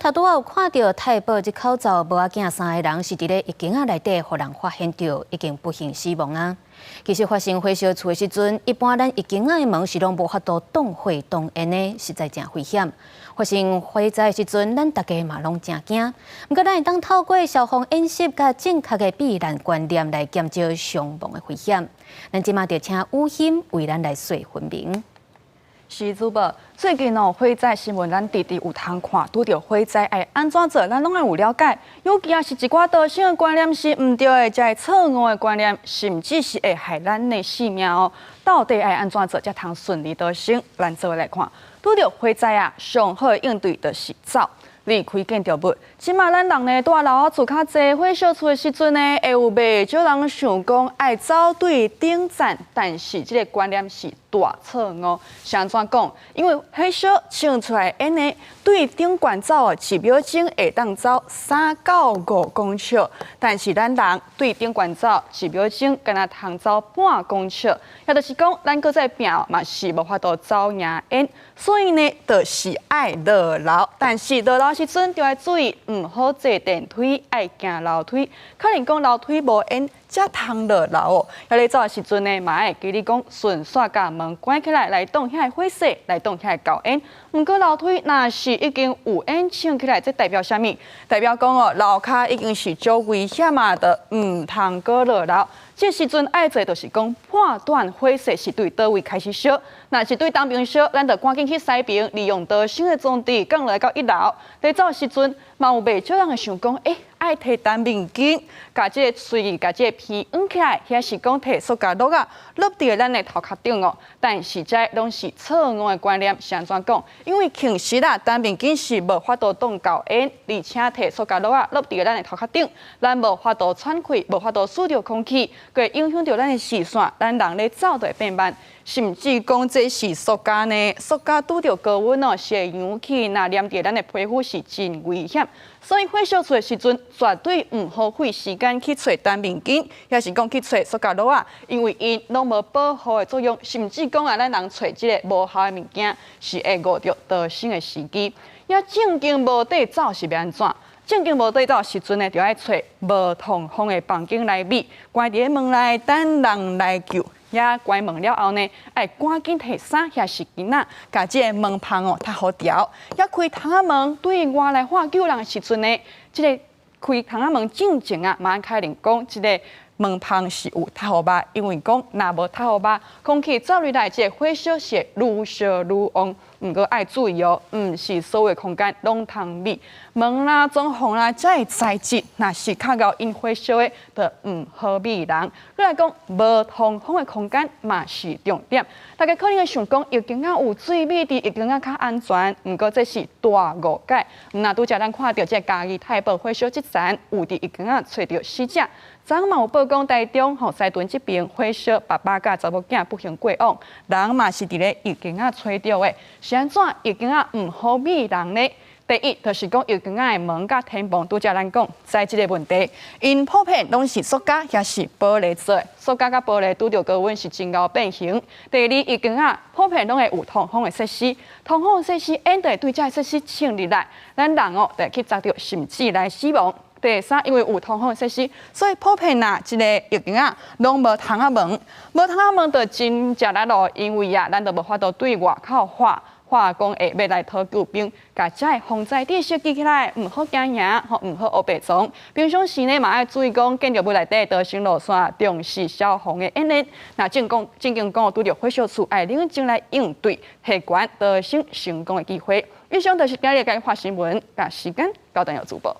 头拄有看到太保一口罩无要镜衫的人，是伫咧浴巾仔内底，互人发现到已经不幸死亡啊。其实发生火烧厝的时阵，一般咱浴巾仔的门是拢无法度挡火挡烟的，实在真危险。发生火灾的时阵，咱大家嘛拢真惊。不过咱会当透过消防演习甲正确的避难观念来减少伤亡的危险。咱即马就请吴欣为咱来说分明。是主播，最近火灾新闻咱直直有通看，拄到火灾爱安怎做，咱拢爱有了解。尤其也是一寡道生的观念是唔对的，才会错误的观念，甚至是会害咱的性命哦。到底爱安怎做才通顺利道生？咱做来看，拄到火灾啊，上好的应对就是走。离开建筑物，即马咱人呢，住楼厝较济，火烧厝的时阵呢，会有袂少人想讲爱走对顶站，但是这个观念是大错误。是安怎讲？因为火烧冲出来烟呢，对顶管走的1秒钟会当走3到5公尺，但是咱人对顶管走1秒钟，敢若通走半公尺，也就是讲，咱搁再拼嘛是无法度走赢烟。所以呢，就是爱落楼，但是落楼时阵就要注意，唔好坐电梯，爱行楼梯。可能讲楼梯无烟，才通落楼哦。要你走的时阵呢，嘛爱记你讲顺续甲门关起来，来挡遐火势，来挡遐高烟。唔过楼梯若是已经有烟冲起来，这代表啥物？代表讲哦，楼骹已经是足危险啊的，唔通过落楼。这时阵爱做就是讲判断火势是对倒位开始烧，若是对东边烧，咱就赶紧去西边，利用道生的装置降来到1楼。在走的时阵，嘛有袂少人会想讲，爱摕单面巾，甲这个随意甲这个皮捂起来，遐是讲摕塑胶袋啊，落伫咱的头壳顶哦。但是这拢是错误的观念，是安怎讲？因为其实啦，单面巾是无法度挡到烟，而且摕塑胶袋啊，落伫咱的头壳顶，咱无法度喘气，无法度输着空气，会影响到咱的视线，咱人咧走就会变慢。甚至讲这是塑胶呢，塑胶拄着高温哦，是会扬起，那黏伫咱的皮肤是真危险。所以火烧厝的时阵，绝对唔好费时间去找单面巾，也是讲去找塑胶袋啊，因为因拢无保护的作用，甚至讲啊，咱人找即个无效的物件，是会误着逃生的时机。也正经无地走是要安怎？正经无地走的时阵呢，就爱找无通风的房间内面，关伫门内等人来救。也关门了后呢，爱赶紧摕伞或是巾仔，甲这个门窗哦，较好调。也开窗仔门对外来喊救人的时阵呢，这个开窗仔门进前啊，马开能讲这个门窗是有太好吧？因为讲若无太好吧，空气走入来，这个火烧是愈烧愈旺。唔过爱注意哦，唔是所有空间拢通密，门啦、装潢啦，这个材质若是较高因火烧的，就唔好密人。再来讲，无通风的空间嘛是重点。大家可能会想讲，浴巾仔有水密伫，浴巾仔较安全。唔过这是大误解。那拄则咱看到这嘉义太保火烧这站，有伫浴巾仔找到死者。昨嘛有报讲台中西屯这边火烧爸爸甲查某囝不幸过往，人嘛是伫咧浴巾仔找到的。是安怎浴巾仔唔好密人呢？第一，就是讲浴巾仔的门甲天棚，拄则咱讲，在即个问题，因普遍拢是塑胶也是玻璃做的，塑胶甲玻璃拄着高温是真够变形。第二，浴巾仔普遍拢会有通风的设施，通风的设施烟会对这设施侵入来，咱人哦就会去遭到甚至来死亡。第三，因为有通风的设施，所以普遍啊，这个浴巾仔拢无窗仔门，无窗仔门就真食力咯，因为啊，咱就无法度对外口化工会要来讨救兵，甲这防灾底设计起来，唔好惊吓，吼唔好黑白装。平常时呢，嘛要注意讲建筑物内底道生路线，重视消防的演练。那正经讲，拄着火烧厝，爱冷静来应对，提悬道生成功的机会。以上就是今日嘅发新闻，甲时间交等有主播。